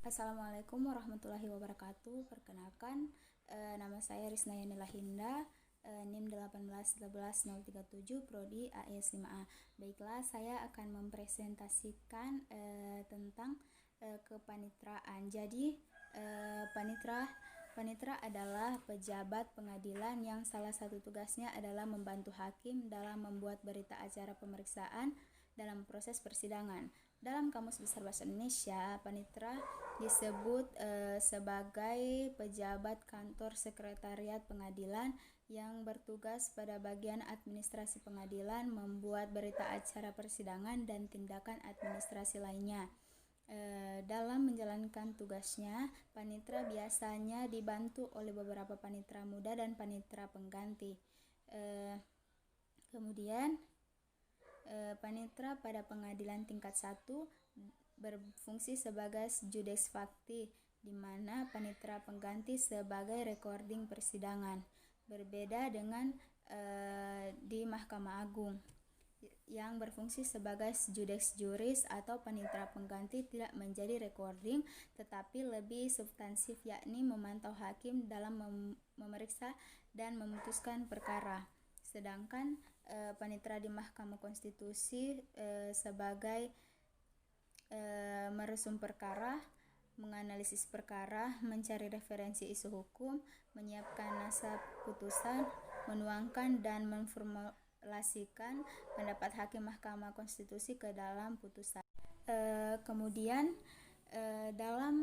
Assalamualaikum warahmatullahi wabarakatuh. Perkenalkan, nama saya Risna Yani Lahinda, NIM 1811037, Prodi AS 5A. Baiklah, saya akan mempresentasikan tentang kepanitraan. Jadi, panitra adalah pejabat pengadilan yang salah satu tugasnya adalah membantu hakim dalam membuat berita acara pemeriksaan dalam proses persidangan. Dalam Kamus Besar Bahasa Indonesia, panitra disebut sebagai pejabat kantor sekretariat pengadilan yang bertugas pada bagian administrasi pengadilan, membuat berita acara persidangan dan tindakan administrasi lainnya. Dalam menjalankan tugasnya, panitra biasanya dibantu oleh beberapa panitra muda dan panitra pengganti. Kemudian panitra pada pengadilan tingkat 1 berfungsi sebagai judex facti, di mana panitra pengganti sebagai recording persidangan. Berbeda dengan di Mahkamah Agung yang berfungsi sebagai judex juris, atau panitra pengganti tidak menjadi recording tetapi lebih substansif, yakni memantau hakim dalam memeriksa dan memutuskan perkara. Sedangkan panitra di Mahkamah Konstitusi sebagai meresum perkara, menganalisis perkara, mencari referensi isu hukum, menyiapkan naskah putusan, menuangkan dan memformulasikan pendapat hakim Mahkamah Konstitusi ke dalam putusan. Kemudian dalam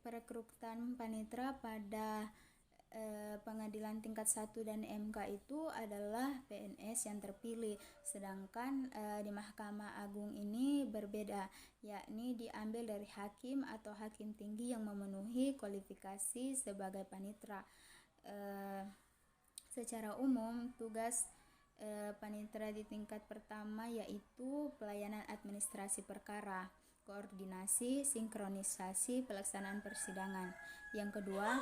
perekrutan panitra pada pengadilan tingkat 1 dan MK itu adalah PNS yang terpilih, sedangkan di Mahkamah Agung ini berbeda, yakni diambil dari hakim atau hakim tinggi yang memenuhi kualifikasi sebagai panitra. Secara umum, tugas panitra di tingkat pertama yaitu pelayanan administrasi perkara, koordinasi, sinkronisasi pelaksanaan persidangan. Yang kedua,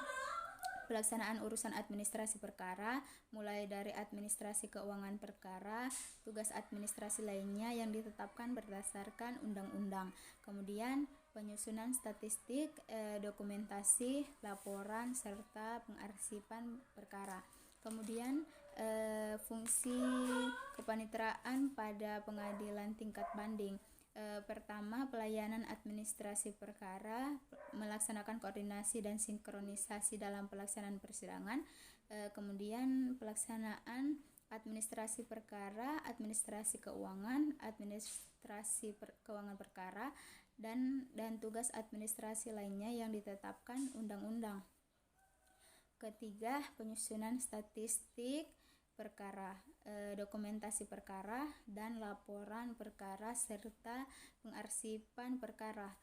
pelaksanaan urusan administrasi perkara, mulai dari administrasi keuangan perkara, tugas administrasi lainnya yang ditetapkan berdasarkan undang-undang. Kemudian penyusunan statistik, dokumentasi, laporan, serta pengarsipan perkara. Kemudian fungsi kepanitraan pada pengadilan tingkat banding. Pertama, pelayanan administrasi perkara, melaksanakan koordinasi dan sinkronisasi dalam pelaksanaan persidangan. Kemudian pelaksanaan administrasi perkara, administrasi keuangan, keuangan perkara, dan tugas administrasi lainnya yang ditetapkan undang-undang. Ketiga, penyusunan statistik perkara, dokumentasi perkara, dan laporan perkara serta pengarsipan perkara.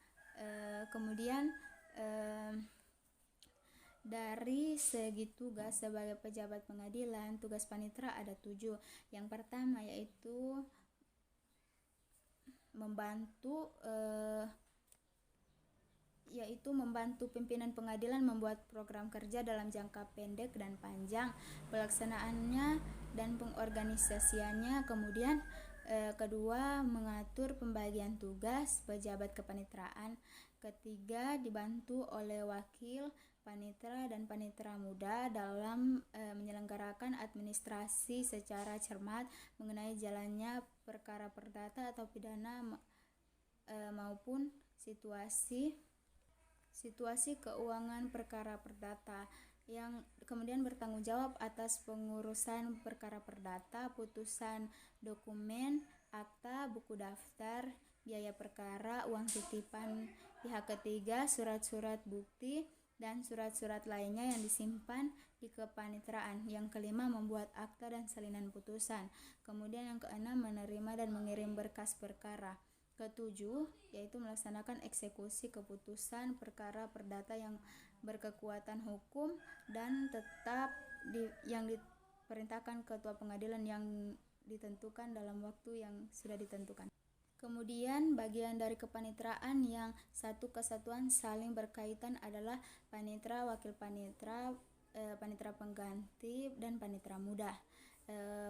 Kemudian dari segi tugas sebagai pejabat pengadilan, tugas panitra ada 7. Yang pertama yaitu membantu pimpinan pengadilan membuat program kerja dalam jangka pendek dan panjang, pelaksanaannya dan pengorganisasiannya. Kemudian kedua, mengatur pembagian tugas pejabat kepanitraan. Ketiga, dibantu oleh wakil panitra dan panitra muda dalam menyelenggarakan administrasi secara cermat mengenai jalannya perkara perdata atau pidana maupun situasi keuangan perkara perdata, yang kemudian bertanggung jawab atas pengurusan perkara perdata, putusan dokumen, akta, buku daftar, biaya perkara, uang titipan pihak ketiga, surat-surat bukti, dan surat-surat lainnya yang disimpan di kepanitraan. Yang kelima, membuat akta dan salinan putusan. Kemudian yang keenam, menerima dan mengirim berkas perkara. Ketujuh, yaitu melaksanakan eksekusi keputusan perkara perdata yang berkekuatan hukum dan tetap yang diperintahkan ketua pengadilan yang ditentukan dalam waktu yang sudah ditentukan. Kemudian bagian dari kepanitraan yang satu kesatuan saling berkaitan adalah panitra, wakil panitra, panitra pengganti, dan panitra muda.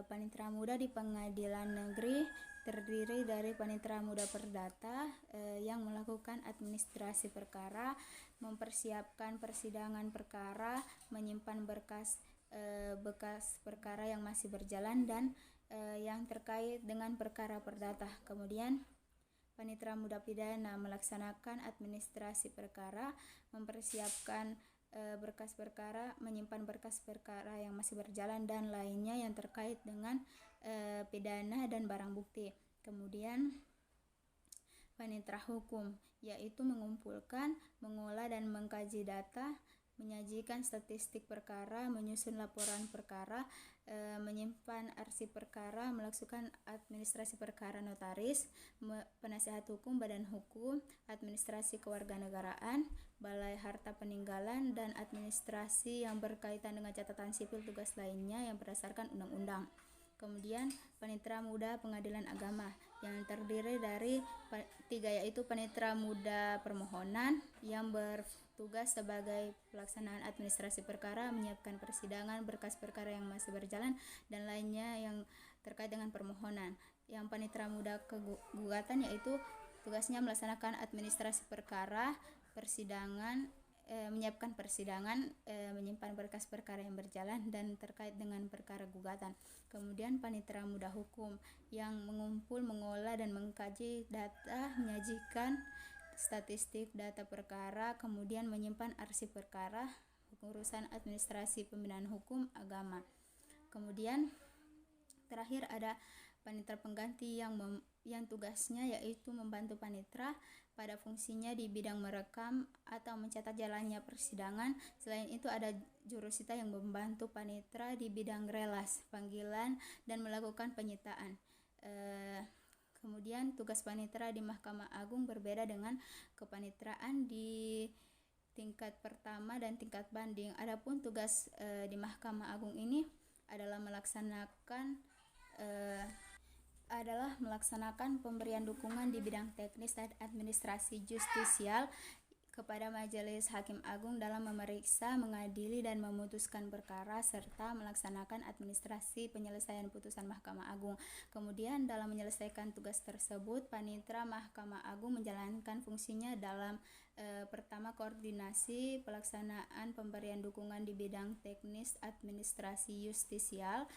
Panitra muda di pengadilan negeri terdiri dari panitra muda perdata yang melakukan administrasi perkara mempersiapkan persidangan perkara, menyimpan bekas perkara yang masih berjalan dan yang terkait dengan perkara perdata. Kemudian panitera muda pidana melaksanakan administrasi perkara, mempersiapkan berkas perkara, menyimpan berkas perkara yang masih berjalan dan lainnya yang terkait dengan pidana dan barang bukti. Kemudian panitera hukum yaitu mengumpulkan, mengolah dan mengkaji data, menyajikan statistik perkara, menyusun laporan perkara, menyimpan arsip perkara, melakukan administrasi perkara notaris, penasehat hukum, badan hukum, administrasi kewarganegaraan, balai harta peninggalan, dan administrasi yang berkaitan dengan catatan sipil tugas lainnya yang berdasarkan undang-undang. Kemudian panitera muda pengadilan agama yang terdiri dari 3, yaitu panitera muda permohonan yang bertugas sebagai pelaksanaan administrasi perkara, menyiapkan persidangan, berkas perkara yang masih berjalan dan lainnya yang terkait dengan permohonan. Yang panitera muda kegugatan yaitu tugasnya melaksanakan administrasi perkara, persidangan, menyiapkan persidangan, menyimpan berkas perkara yang berjalan dan terkait dengan perkara gugatan. Kemudian panitera muda hukum yang mengumpul, mengolah dan mengkaji data, menyajikan statistik data perkara, kemudian menyimpan arsip perkara, urusan administrasi pembinaan hukum agama. Kemudian terakhir ada panitera pengganti yang tugasnya yaitu membantu panitera pada fungsinya di bidang merekam atau mencatat jalannya persidangan. Selain itu ada jurusita yang membantu panitera di bidang relas, panggilan, dan melakukan penyitaan. Kemudian tugas panitera di Mahkamah Agung berbeda dengan kepanitraan di tingkat pertama dan tingkat banding. Adapun tugas di Mahkamah Agung ini adalah melaksanakan pemberian dukungan di bidang teknis dan administrasi justisial kepada Majelis Hakim Agung dalam memeriksa, mengadili, dan memutuskan perkara serta melaksanakan administrasi penyelesaian putusan Mahkamah Agung. Kemudian dalam menyelesaikan tugas tersebut, panitera Mahkamah Agung menjalankan fungsinya dalam pertama, koordinasi pelaksanaan pemberian dukungan di bidang teknis administrasi justisial,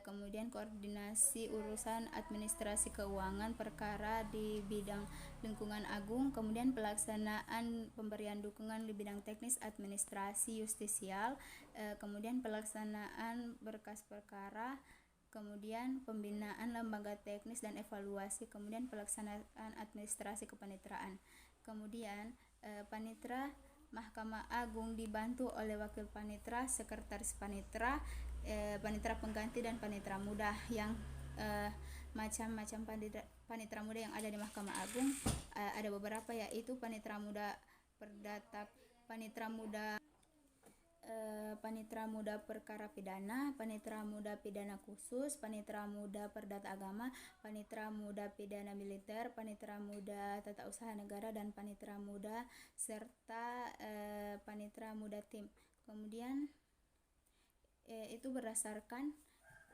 kemudian koordinasi urusan administrasi keuangan perkara di bidang lingkungan agung, kemudian pelaksanaan pemberian dukungan di bidang teknis administrasi justisial, kemudian pelaksanaan berkas perkara, kemudian pembinaan lembaga teknis dan evaluasi, kemudian pelaksanaan administrasi kepanitraan. Kemudian panitera Mahkamah Agung dibantu oleh wakil panitera, sekretaris panitera, panitera pengganti, dan panitera muda. Yang macam-macam panitera muda yang ada di Mahkamah Agung ada beberapa, yaitu panitera muda perdata, panitera muda perkara pidana, panitera muda pidana khusus, panitera muda perdata agama, panitera muda pidana militer, panitera muda tata usaha negara, dan panitera muda serta panitera muda tim. Kemudian itu berdasarkan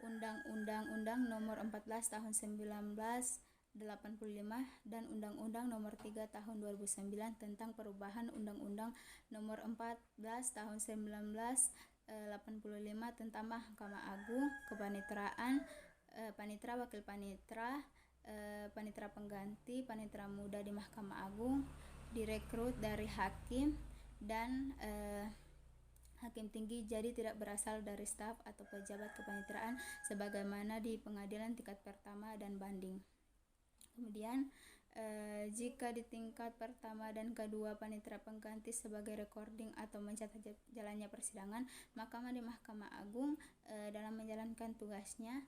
Undang-Undang Nomor 14 Tahun 1985 dan Undang-Undang Nomor 3 Tahun 2009 tentang perubahan Undang-Undang Nomor 14 Tahun 1985 tentang Mahkamah Agung, kepanitraan, panitera, wakil panitera, panitera pengganti, panitera muda di Mahkamah Agung direkrut dari hakim dan hakim tinggi, jadi tidak berasal dari staf atau pejabat kepanitraan sebagaimana di pengadilan tingkat pertama dan banding. Kemudian jika di tingkat pertama dan kedua panitera pengganti sebagai recording atau mencatat jalannya persidangan, maka di Mahkamah Agung dalam menjalankan tugasnya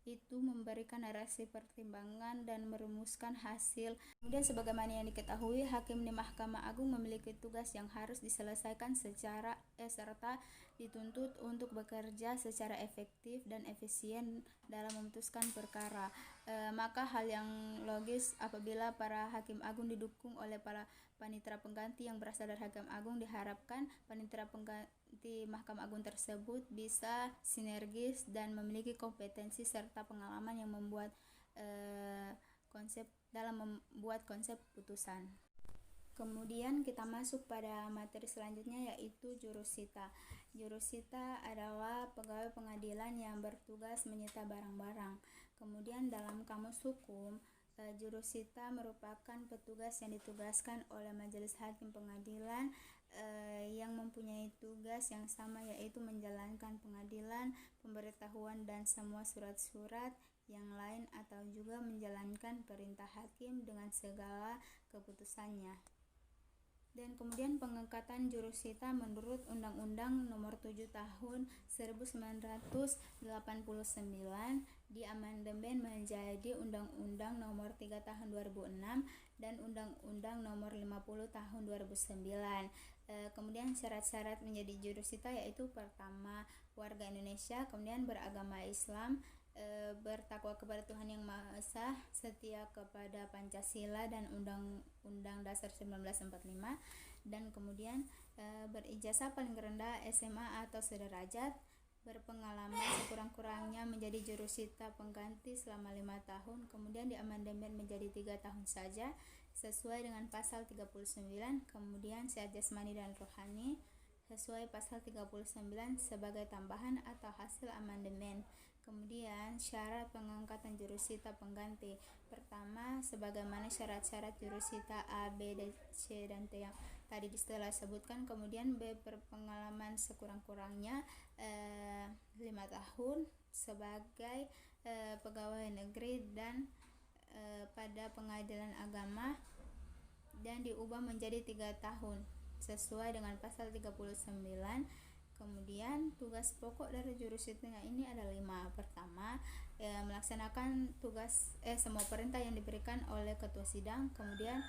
itu memberikan narasi pertimbangan dan merumuskan hasil. Kemudian sebagaimana yang diketahui, hakim di Mahkamah Agung memiliki tugas yang harus diselesaikan serta dituntut untuk bekerja secara efektif dan efisien dalam memutuskan perkara. Maka hal yang logis apabila para hakim agung didukung oleh para panitera pengganti yang berasal dari hakim agung, diharapkan panitera pengganti Mahkamah Agung tersebut bisa sinergis dan memiliki kompetensi serta pengalaman yang membuat konsep putusan. Kemudian kita masuk pada materi selanjutnya, yaitu jurusita. Jurusita adalah pegawai pengadilan yang bertugas menyita barang-barang. Kemudian dalam kamus hukum, jurusita merupakan petugas yang ditugaskan oleh majelis hakim pengadilan yang mempunyai tugas yang sama, yaitu menjalankan pengadilan, pemberitahuan dan semua surat-surat yang lain, atau juga menjalankan perintah hakim dengan segala keputusannya. Dan kemudian pengangkatan jurusita menurut Undang-Undang Nomor 7 Tahun 1989 diamandemen menjadi Undang-Undang Nomor 3 Tahun 2006 dan Undang-Undang Nomor 50 Tahun 2009. Kemudian syarat-syarat menjadi jurusita yaitu pertama, warga Indonesia, kemudian beragama Islam, bertakwa kepada Tuhan Yang Maha Esa, setia kepada Pancasila dan Undang-Undang Dasar 1945, dan kemudian berijazah paling rendah SMA atau sederajat, berpengalaman sekurang-kurangnya menjadi jurusita pengganti selama 5 tahun, kemudian diamandemen menjadi 3 tahun saja sesuai dengan pasal 39, kemudian sehat jasmani dan rohani sesuai pasal 39 sebagai tambahan atau hasil amandemen. Kemudian syarat pengangkatan jurusita pengganti. Pertama, sebagaimana syarat-syarat jurusita A, B, C, dan T yang tadi telah sebutkan. Kemudian B, berpengalaman sekurang-kurangnya 5 tahun sebagai pegawai negeri dan pada pengadilan agama, dan diubah menjadi 3 tahun sesuai dengan pasal 39. Kemudian tugas pokok dari jurusita ini ada 5. Pertama, melaksanakan tugas semua perintah yang diberikan oleh ketua sidang. Kemudian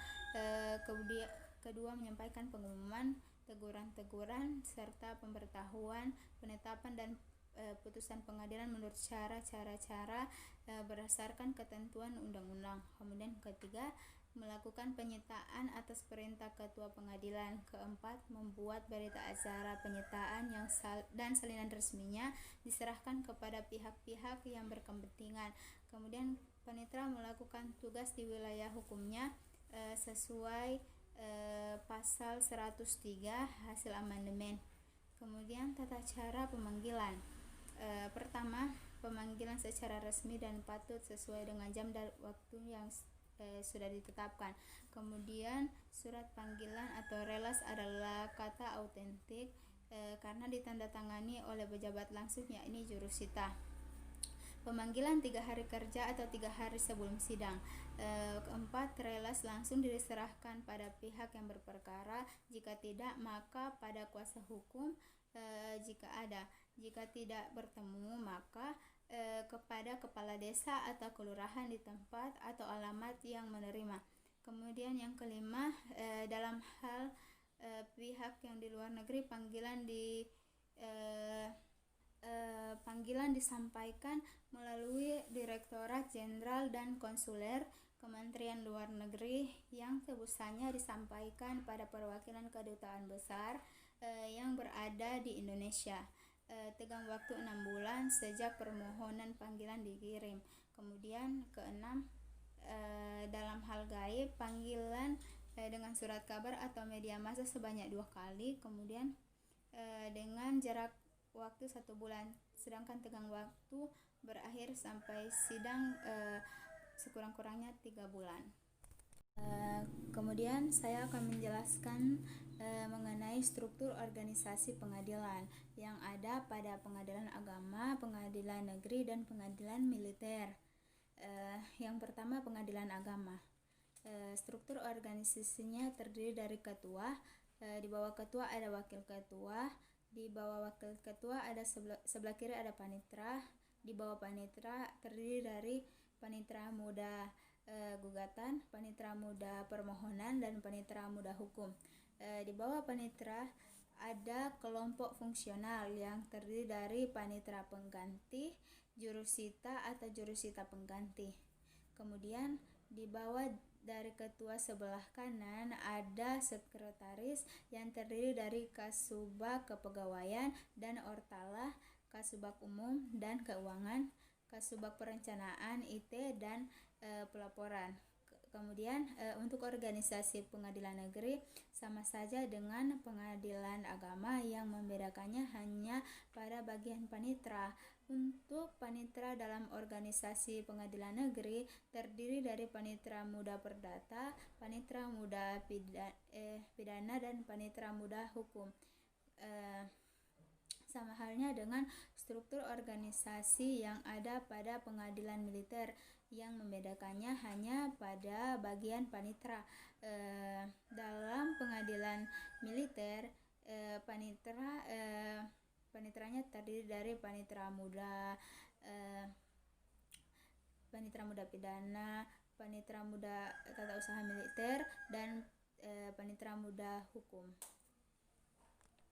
kedua, menyampaikan pengumuman, teguran-teguran serta pemberitahuan, penetapan dan putusan pengadilan menurut cara berdasarkan ketentuan undang-undang. Kemudian ketiga, melakukan penyitaan atas perintah ketua pengadilan. Keempat, membuat berita acara penyitaan dan salinan resminya diserahkan kepada pihak-pihak yang berkepentingan. Kemudian panitera melakukan tugas di wilayah hukumnya sesuai pasal 103 hasil amandemen. Kemudian tata cara pemanggilan. Pertama, pemanggilan secara resmi dan patut sesuai dengan jam dan waktu yang sudah ditetapkan. Kemudian surat panggilan atau relas adalah kata autentik karena ditandatangani oleh pejabat langsung, yakni jurusita. Pemanggilan 3 hari kerja atau 3 hari sebelum sidang. Keempat, relas langsung diserahkan pada pihak yang berperkara. Jika tidak, maka pada kuasa hukum jika ada. Jika tidak bertemu, maka kepada kepala desa atau kelurahan di tempat atau alamat yang menerima. Kemudian yang kelima, dalam hal pihak yang di luar negeri, panggilan disampaikan melalui Direktorat Jenderal dan Konsuler Kementerian Luar Negeri yang tebusannya disampaikan pada perwakilan kedutaan besar yang berada di Indonesia. Tegang waktu 6 bulan sejak permohonan panggilan dikirim. Kemudian keenam, dalam hal gaib, panggilan dengan surat kabar atau media massa sebanyak 2 kali, kemudian dengan jarak waktu 1 bulan, sedangkan tegang waktu berakhir sampai sidang sekurang-kurangnya 3 bulan. Kemudian saya akan menjelaskan mengenai struktur organisasi pengadilan yang ada pada pengadilan agama, pengadilan negeri, dan pengadilan militer. Yang pertama, pengadilan agama. Struktur organisasinya terdiri dari ketua, di bawah ketua ada wakil ketua, di bawah wakil ketua ada sebelah kiri ada panitera, di bawah panitera terdiri dari panitera muda gugatan, panitera muda permohonan, dan panitera muda hukum. Di bawah panitera ada kelompok fungsional yang terdiri dari panitera pengganti, jurusita atau jurusita pengganti. Kemudian di bawah dari ketua sebelah kanan ada sekretaris yang terdiri dari kasubag kepegawaian dan ortalah, kasubag umum dan keuangan, kasubag perencanaan IT dan pelaporan. Kemudian untuk organisasi pengadilan negeri sama saja dengan pengadilan agama, yang membedakannya hanya pada bagian panitra. Untuk panitra dalam organisasi pengadilan negeri terdiri dari panitra muda perdata, panitra muda pidana, dan panitra muda hukum. Sama halnya dengan struktur organisasi yang ada pada pengadilan militer, yang membedakannya hanya pada bagian panitra. Dalam pengadilan militer, panitranya terdiri dari panitra muda pidana, panitra muda tata usaha militer, dan panitra muda hukum.